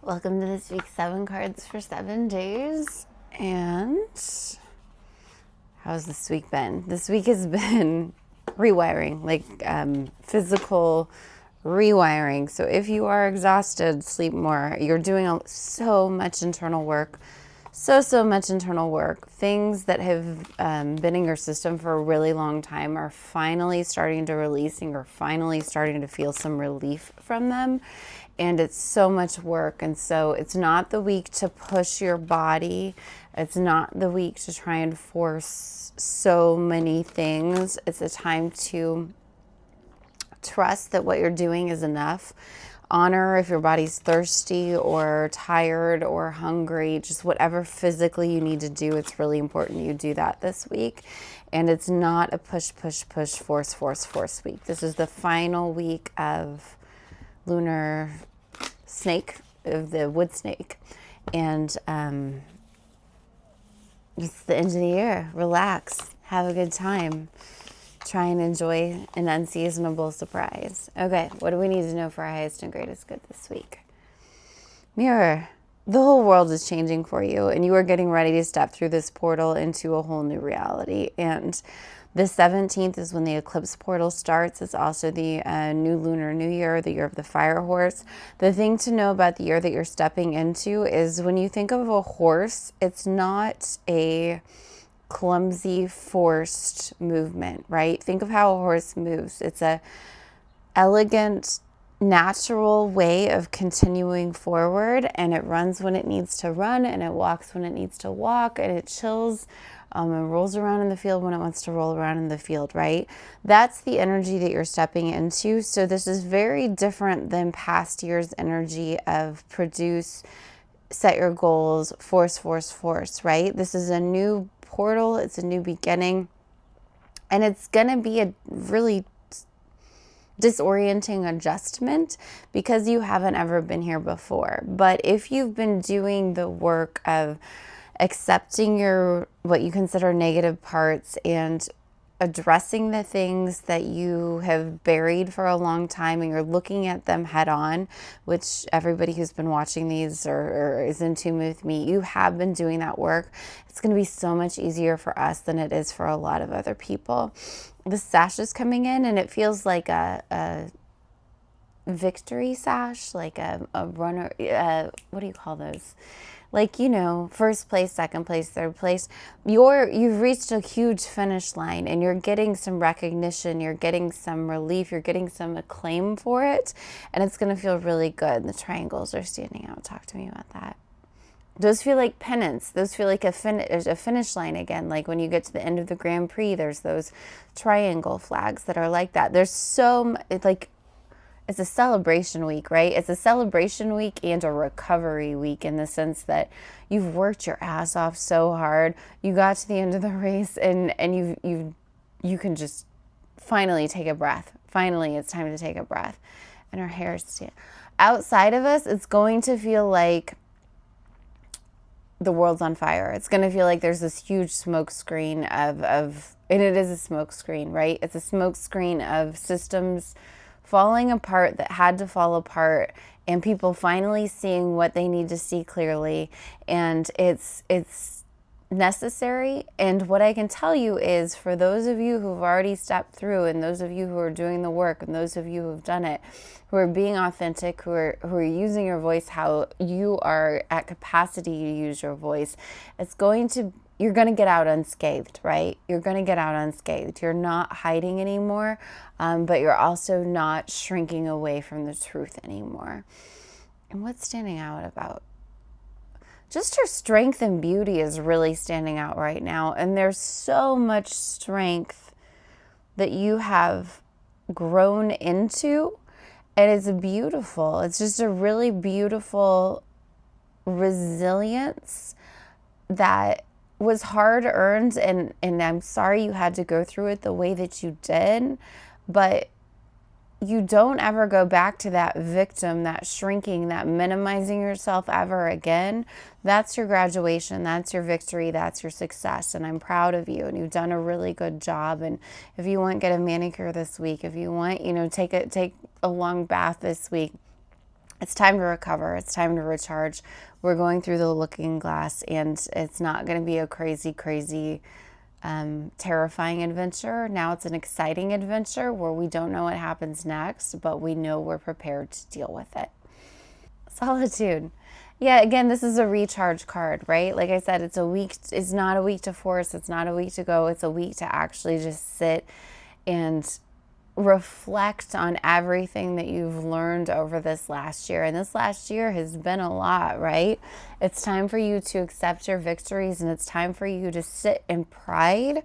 Welcome to this week's 7 cards for 7 days. And how's this week been? This week has been rewiring, like physical rewiring. So if you are exhausted, sleep more. You're doing so much internal work. So much internal work. Things that have been in your system for a really long time are finally starting to release, and you're finally starting to feel some relief from them. And it's so much work. And so it's not the week to push your body. It's not the week to try and force so many things. It's a time to trust that what you're doing is enough. Honor if your body's thirsty or tired or hungry, just whatever physically you need to do. It's really important you do that this week. And it's not a push, force week. This is the final week of Lunar snake, of the wood snake. And it's the end of the year. Relax. Have a good time. Try and enjoy an unseasonable surprise. Okay, what do we need to know for our highest and greatest good this week? Mirror, the whole world is changing for you, and you are getting ready to step through this portal into a whole new reality. And the 17th is when the eclipse portal starts. It's also the new Lunar New Year, the year of the fire horse. The thing to know about the year that you're stepping into is when you think of a horse, it's not a clumsy, forced movement, right? Think of how a horse moves. It's a elegant, natural way of continuing forward, and it runs when it needs to run, and it walks when it needs to walk, and it chills and rolls around in the field when it wants to roll around in the field, right? That's the energy that you're stepping into. So this is very different than past years' energy of produce, set your goals, force, right? This is a new portal. It's a new beginning. And it's going to be a really disorienting adjustment because you haven't ever been here before. But if you've been doing the work of accepting your what you consider negative parts and addressing the things that you have buried for a long time, and you're looking at them head on, which everybody who's been watching these or is in tune with me, you have been doing that work. It's going to be so much easier for us than it is for a lot of other people. The sash is coming in, and it feels like a victory sash, like a runner. What do you call those? Like, you know, first place, second place, third place. You've reached a huge finish line, and you're getting some recognition, you're getting some relief, you're getting some acclaim for it, and it's going to feel really good. The triangles are standing out. Talk to me about that. Those feel like pennants. Those feel like a finish line again. Like when you get to the end of the Grand Prix, there's those triangle flags that are like that. There's it's a celebration week, right? It's a celebration week and a recovery week in the sense that you've worked your ass off so hard. You got to the end of the race and you can just finally take a breath. Finally, it's time to take a breath. And our hair is outside of us, it's going to feel like the world's on fire. It's going to feel like there's this huge smoke screen and it is a smoke screen, right? It's a smoke screen of systems falling apart that had to fall apart, and people finally seeing what they need to see clearly. And it's necessary. And what I can tell you is, for those of you who've already stepped through, and those of you who are doing the work, and those of you who've done it, who are being authentic, who are using your voice how you are at capacity to use your voice, you're going to get out unscathed, right? You're going to get out unscathed. You're not hiding anymore, but you're also not shrinking away from the truth anymore. And what's standing out about? Just your strength and beauty is really standing out right now. And there's so much strength that you have grown into. And it's beautiful. It's just a really beautiful resilience that was hard earned, and I'm sorry you had to go through it the way that you did, but you don't ever go back to that victim, that shrinking, that minimizing yourself ever again. That's your graduation, that's your victory, that's your success, and I'm proud of you, and you've done a really good job. And if you want, get a manicure this week. If you want, take a long bath this week. It's time to recover. It's time to recharge. We're going through the looking glass, and it's not going to be a crazy, crazy, terrifying adventure. Now it's an exciting adventure where we don't know what happens next, but we know we're prepared to deal with it. Solitude. Yeah, again, this is a recharge card, right? Like I said, it's not a week to force, it's not a week to go, it's a week to actually just sit and reflect on everything that you've learned over this last year. And this last year has been a lot, right? It's time for you to accept your victories, and it's time for you to sit in pride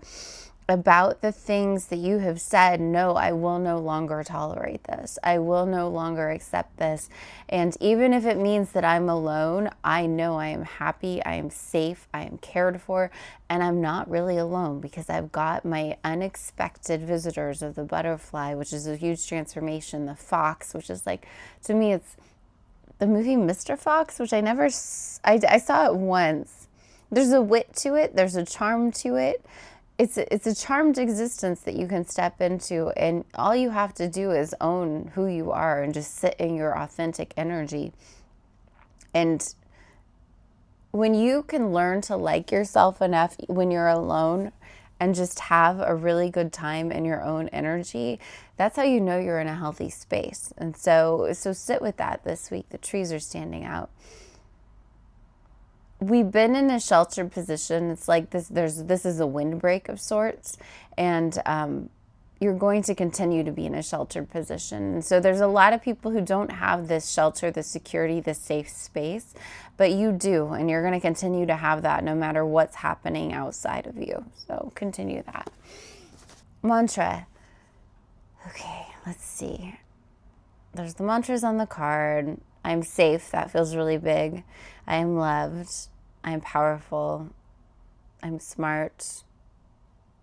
about the things that you have said. No, I will no longer tolerate this. I will no longer accept this. And even if it means that I'm alone, I know I am happy, I am safe, I am cared for, and I'm not really alone because I've got my unexpected visitors of the butterfly, which is a huge transformation, the fox, which is like, to me, it's the movie Mr. Fox, which I saw it once. There's a wit to it, there's a charm to it. It's a charmed existence that you can step into, and all you have to do is own who you are and just sit in your authentic energy. And when you can learn to like yourself enough when you're alone and just have a really good time in your own energy, that's how you know you're in a healthy space. And so sit with that this week. The trees are standing out. We've been in a sheltered position. It's like this is a windbreak of sorts, and you're going to continue to be in a sheltered position. And so there's a lot of people who don't have this shelter, this security, this safe space, but you do, and you're going to continue to have that no matter what's happening outside of you. So continue that. Mantra. Okay, let's see. There's the mantras on the card. I'm safe. That feels really big. I am loved. I'm powerful. I'm smart.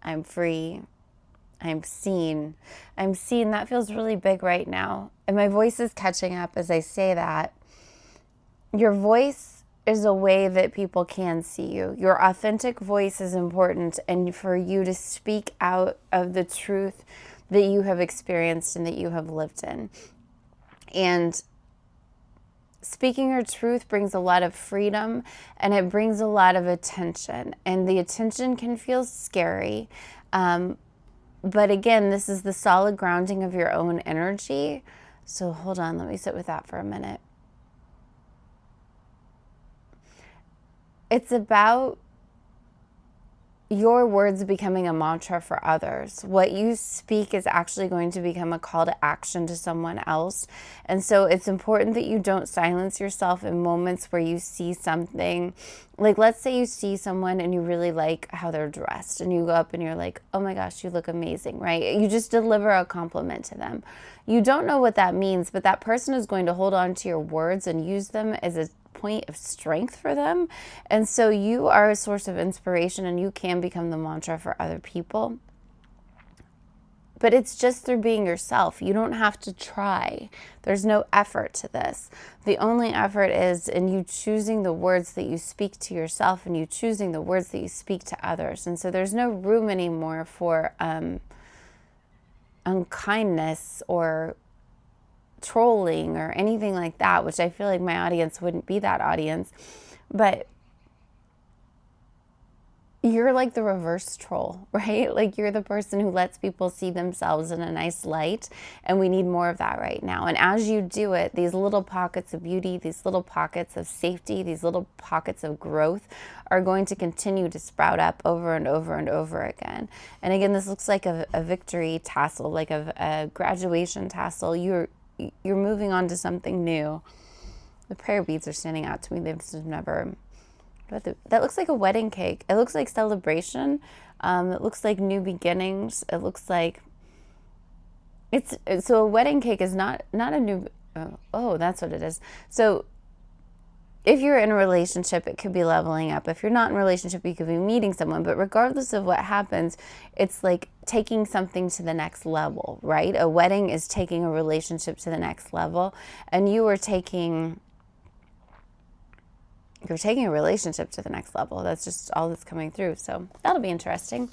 I'm free. I'm seen. I'm seen. That feels really big right now. And my voice is catching up as I say that. Your voice is a way that people can see you. Your authentic voice is important, and for you to speak out of the truth that you have experienced and that you have lived in. And speaking your truth brings a lot of freedom, and it brings a lot of attention. And the attention can feel scary. But again, this is the solid grounding of your own energy. So hold on, let me sit with that for a minute. It's about your words becoming a mantra for others. What you speak is actually going to become a call to action to someone else. And so it's important that you don't silence yourself in moments where you see something. Like, let's say you see someone and you really like how they're dressed, and you go up and you're like, oh my gosh, you look amazing, right? You just deliver a compliment to them. You don't know what that means, but that person is going to hold on to your words and use them as a point of strength for them. And so you are a source of inspiration, and you can become the mantra for other people. But it's just through being yourself. You don't have to try. There's no effort to this. The only effort is in you choosing the words that you speak to yourself, and you choosing the words that you speak to others. And so there's no room anymore for unkindness or trolling or anything like that, which I feel like my audience wouldn't be that audience. But you're like the reverse troll, right? Like, you're the person who lets people see themselves in a nice light, and we need more of that right now. And as you do it, these little pockets of beauty, these little pockets of safety, these little pockets of growth are going to continue to sprout up over and over and over again. And again, this looks like a victory tassel, like a graduation tassel. You're moving on to something new. The prayer beads are standing out to me. They've just never... That looks like a wedding cake. It looks like celebration. It looks like new beginnings. It looks like... So a wedding cake is not a new... Oh, that's what it is. So if you're in a relationship, it could be leveling up. If you're not in a relationship, you could be meeting someone. But regardless of what happens, it's like taking something to the next level, right? A wedding is taking a relationship to the next level. And you're taking a relationship to the next level. That's just all that's coming through. So that'll be interesting.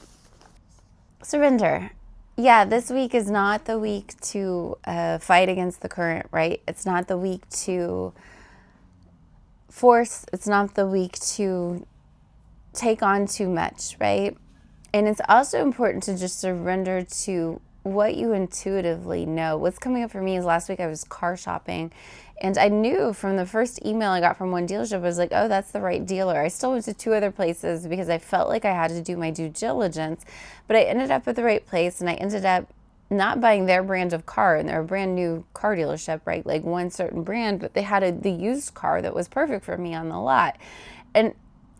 Surrender. yeah, this week is not the week to fight against the current, right? It's not the week to force. It's not the week to take on too much, right? And it's also important to just surrender to what you intuitively know. What's coming up for me is last week I was car shopping, and I knew from the first email I got from one dealership, I was like, oh, that's the right dealer. I still went to 2 other places because I felt like I had to do my due diligence, but I ended up at the right place, and I ended up not buying their brand of car, and they're a brand new car dealership, right? Like one certain brand, but they had the used car that was perfect for me on the lot. And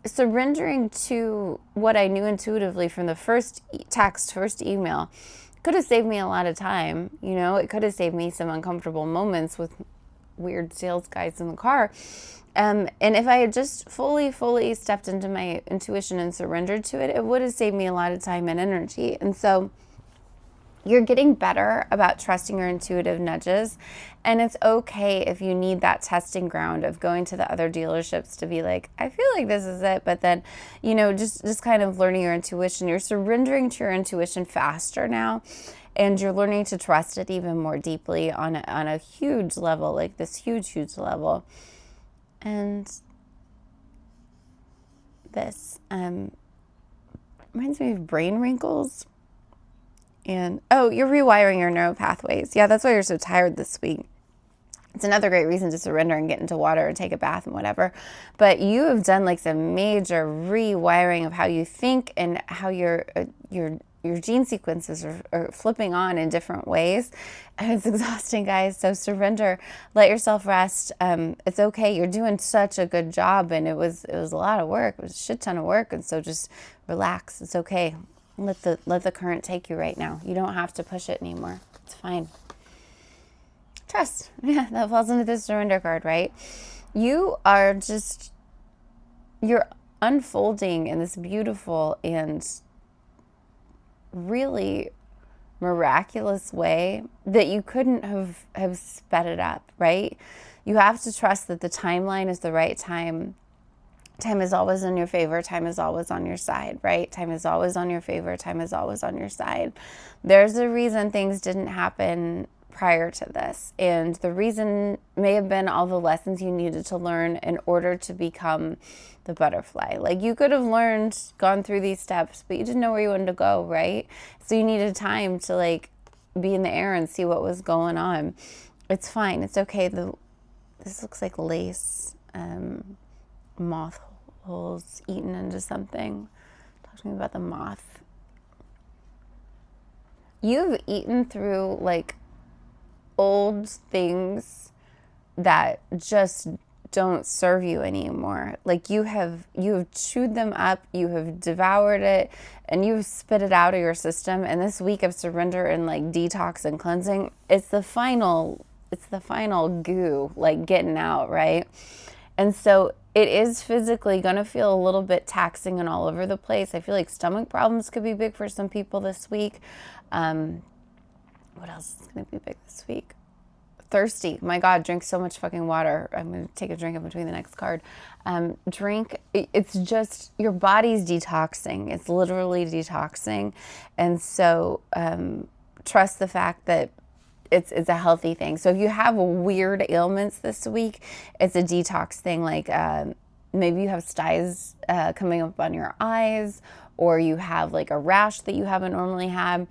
surrendering to what I knew intuitively from the first text, first email, could have saved me a lot of time. You know, it could have saved me some uncomfortable moments with weird sales guys in the car. And if I had just fully stepped into my intuition and surrendered to it, it would have saved me a lot of time and energy. And so you're getting better about trusting your intuitive nudges. And it's okay if you need that testing ground of going to the other dealerships to be like, I feel like this is it. But then, you know, just kind of learning your intuition. You're surrendering to your intuition faster now. And you're learning to trust it even more deeply on a huge level, like this huge level. And this reminds me of brain wrinkles. And, oh, you're rewiring your neural pathways. Yeah, that's why you're so tired this week. It's another great reason to surrender and get into water and take a bath and whatever. But you have done like some major rewiring of how you think and how your gene sequences are flipping on in different ways. And it's exhausting, guys. So surrender, let yourself rest. It's okay. You're doing such a good job, and it was a lot of work. It was a shit ton of work. And so just relax. It's okay. Let the current take you right now. You don't have to push it anymore. It's fine. Trust. Yeah, that falls into the surrender card, right? You're unfolding in this beautiful and really miraculous way that you couldn't have sped it up, right? You have to trust that the timeline is the right time. Time is always in your favor. Time is always on your side, right? Time is always on your favor. Time is always on your side. There's a reason things didn't happen prior to this. And the reason may have been all the lessons you needed to learn in order to become the butterfly. Like you could have gone through these steps, but you didn't know where you wanted to go, right? So you needed time to like be in the air and see what was going on. It's fine. It's okay. This looks like lace. Moth holes eaten into something. Talk to me about the moth. You've eaten through like old things that just don't serve you anymore. Like you have chewed them up, you have devoured it, and you've spit it out of your system. And this week of surrender and like detox and cleansing, it's the final goo like getting out, right? And so it is physically going to feel a little bit taxing and all over the place. I feel like stomach problems could be big for some people this week. What else is going to be big this week? Thirsty. My God, drink so much fucking water. I'm going to take a drink in between the next card. It's just your body's detoxing. It's literally detoxing. And so trust the fact that it's a healthy thing. So if you have weird ailments this week, it's a detox thing. Like maybe you have styes coming up on your eyes, or you have like a rash that you haven't normally had.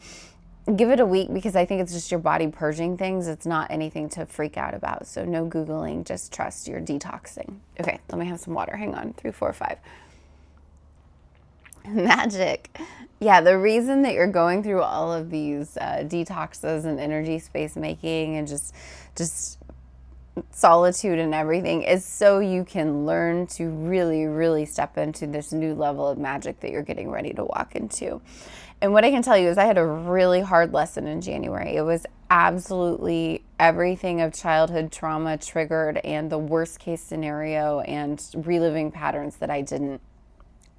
Give it a week, because I think it's just your body purging things. It's not anything to freak out about. So no Googling, just trust you're detoxing. Okay, let me have some water. Hang on. 3, 4, 5. Magic. Yeah, the reason that you're going through all of these detoxes and energy space making and just solitude and everything is so you can learn to really step into this new level of magic that you're getting ready to walk into. And what I can tell you is I had a really hard lesson in January. It was absolutely everything of childhood trauma triggered and the worst case scenario and reliving patterns that I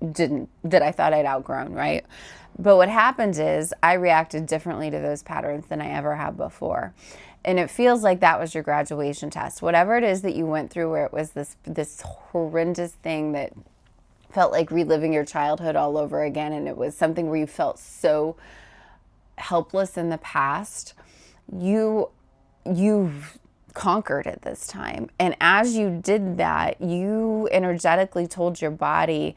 that I thought I'd outgrown, right? But what happened is I reacted differently to those patterns than I ever have before. And it feels like that was your graduation test. Whatever it is that you went through where it was this horrendous thing that felt like reliving your childhood all over again, and it was something where you felt so helpless in the past, you conquered it this time. And as you did that, you energetically told your body,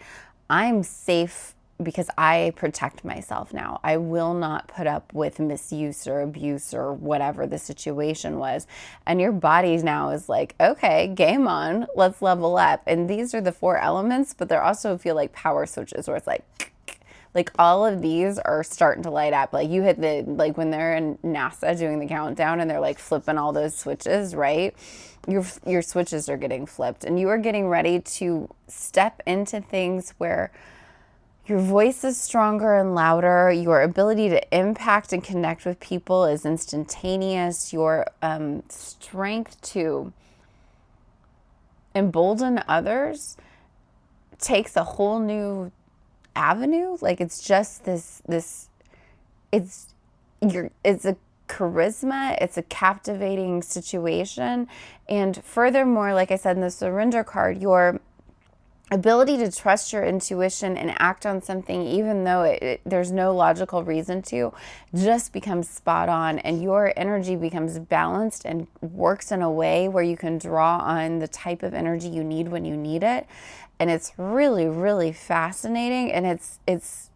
I'm safe because I protect myself now. I will not put up with misuse or abuse or whatever the situation was. And your body now is like, okay, game on, let's level up. And these are the 4 elements, but they also feel like power switches where it's like all of these are starting to light up. Like you hit the, like when they're in NASA doing the countdown and they're like flipping all those switches, right? Your switches are getting flipped and you are getting ready to step into things where your voice is stronger and louder. Your ability to impact and connect with people is instantaneous. Your strength to embolden others takes a whole new avenue. Like it's just it's a charisma, it's a captivating situation. And furthermore, like I said in the surrender card, your ability to trust your intuition and act on something even though there's no logical reason to, just becomes spot on, and your energy becomes balanced and works in a way where you can draw on the type of energy you need when you need it. And it's really, really fascinating, and it's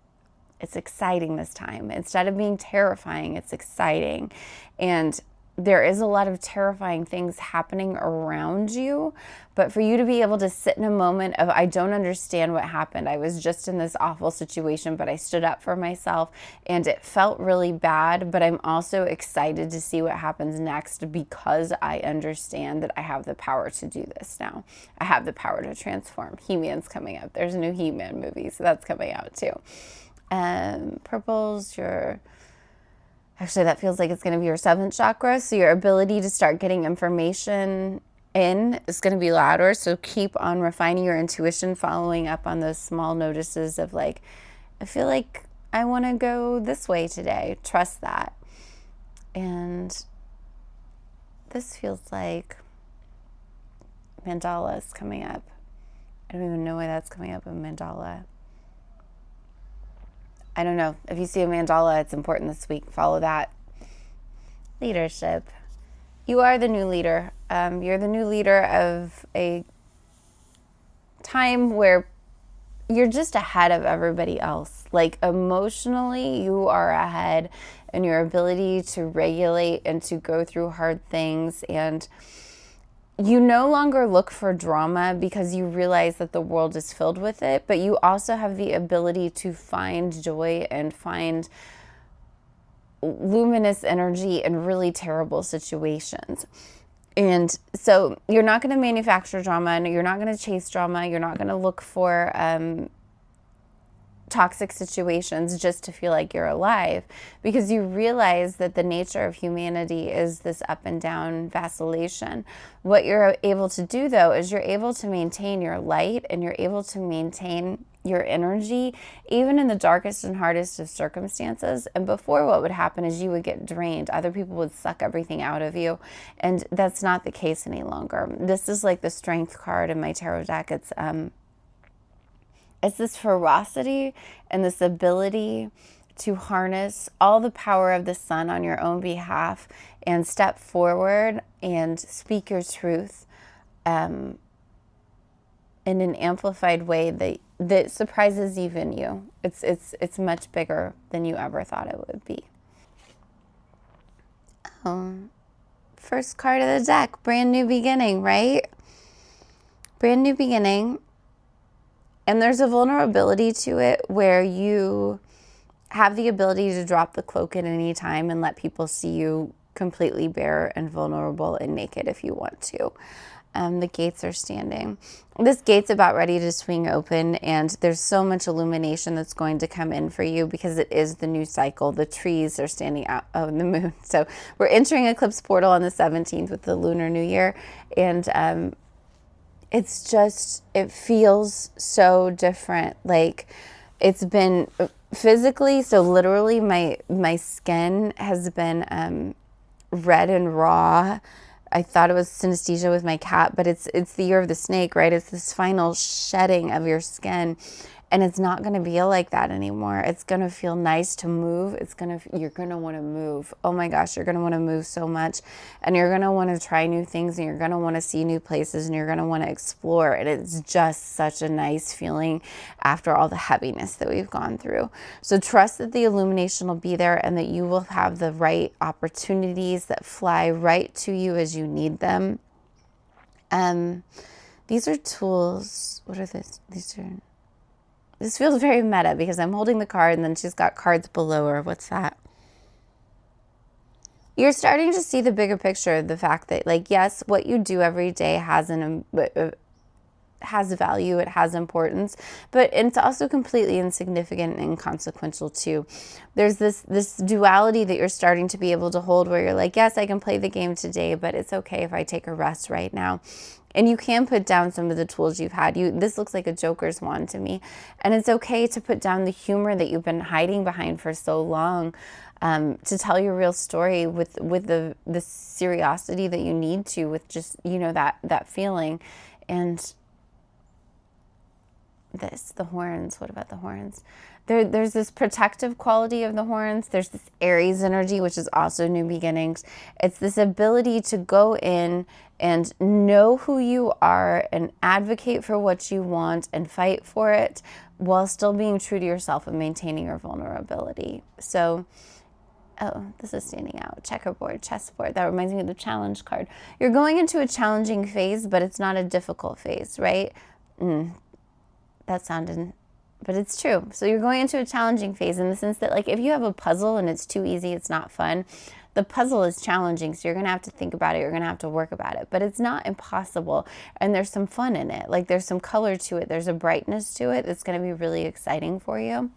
exciting this time. Instead of being terrifying, it's exciting. And there is a lot of terrifying things happening around you, but for you to be able to sit in a moment of, I don't understand what happened. I was just in this awful situation, but I stood up for myself and it felt really bad, but I'm also excited to see what happens next because I understand that I have the power to do this now. I have the power to transform. He-Man's coming up. There's a new He-Man movie, so that's coming out too. Purple's your... Actually, that feels like it's going to be your 7th chakra. So your ability to start getting information in is going to be louder. So keep on refining your intuition, following up on those small notices of like, I feel like I want to go this way today. Trust that. And this feels like mandala is coming up. I don't even know why that's coming up in mandala. I don't know. If you see a mandala, it's important this week. Follow that. Leadership. You are the new leader. You're the new leader of a time where you're just ahead of everybody else. Like emotionally, you are ahead in your ability to regulate and to go through hard things. And you no longer look for drama because you realize that the world is filled with it, but you also have the ability to find joy and find luminous energy in really terrible situations. And so you're not going to manufacture drama, and you're not going to chase drama. You're not going to look for toxic situations just to feel like you're alive, because you realize that the nature of humanity is this up and down vacillation. What you're able to do though is you're able to maintain your light, and you're able to maintain your energy even in the darkest and hardest of circumstances. And before, what would happen is you would get drained. Other people would suck everything out of you, and that's not the case any longer. This is like the strength card in my tarot deck. It's this ferocity and this ability to harness all the power of the sun on your own behalf and step forward and speak your truth in an amplified way that surprises even you. It's much bigger than you ever thought it would be. First card of the deck, brand new beginning, right? Brand new beginning. And there's a vulnerability to it where you have the ability to drop the cloak at any time and let people see you completely bare and vulnerable and naked if you want to. The gates are standing. This gate's about ready to swing open, and there's so much illumination that's going to come in for you because it is the new cycle. The trees are standing out of the moon. So we're entering eclipse portal on the 17th with the Lunar New Year, and it's just, it feels so different. Like it's been physically, so literally my skin has been red and raw. I thought it was synesthesia with my cat, but it's the year of the snake, right? It's this final shedding of your skin. And it's not going to be like that anymore. It's going to feel nice to move. You're going to want to move. Oh my gosh, you're going to want to move so much. And you're going to want to try new things, and you're going to want to see new places, and you're going to want to explore. And it's just such a nice feeling after all the heaviness that we've gone through. So trust that the illumination will be there, and that you will have the right opportunities that fly right to you as you need them. These are tools. What are this? This feels very meta because I'm holding the card and then she's got cards below her. What's that? You're starting to see the bigger picture of the fact that, like, yes, what you do every day has value, it has importance, but it's also completely insignificant and inconsequential too. There's this duality that you're starting to be able to hold where you're like, yes, I can play the game today, but it's okay if I take a rest right now. And you can put down some of the tools you've had. This looks like a Joker's wand to me. And it's okay to put down the humor that you've been hiding behind for so long, to tell your real story with the seriosity that you need to, with just, that feeling. And the horns. What about the horns? There's this protective quality of the horns. There's this Aries energy, which is also new beginnings. It's this ability to go in and know who you are and advocate for what you want and fight for it while still being true to yourself and maintaining your vulnerability. So, oh, this is standing out. Checkerboard, chessboard. That reminds me of the challenge card. You're going into a challenging phase, but it's not a difficult phase, right? That sounded, but it's true. So you're going into a challenging phase in the sense that, like, if you have a puzzle and it's too easy, it's not fun. The puzzle is challenging, so you're going to have to think about it. You're going to have to work about it. But it's not impossible, and there's some fun in it. Like, there's some color to it. There's a brightness to it that's going to be really exciting for you.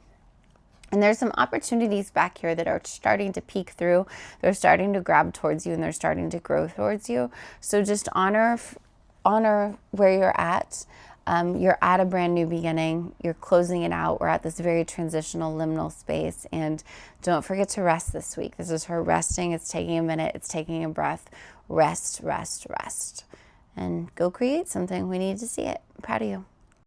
And there's some opportunities back here that are starting to peek through. They're starting to grab towards you, and they're starting to grow towards you. So just honor where you're at. You're at a brand new beginning. You're closing it out. We're at this very transitional liminal space. And don't forget to rest this week. This is her resting. It's taking a minute. It's taking a breath. Rest, rest, rest. And go create something. We need to see it. I'm proud of you.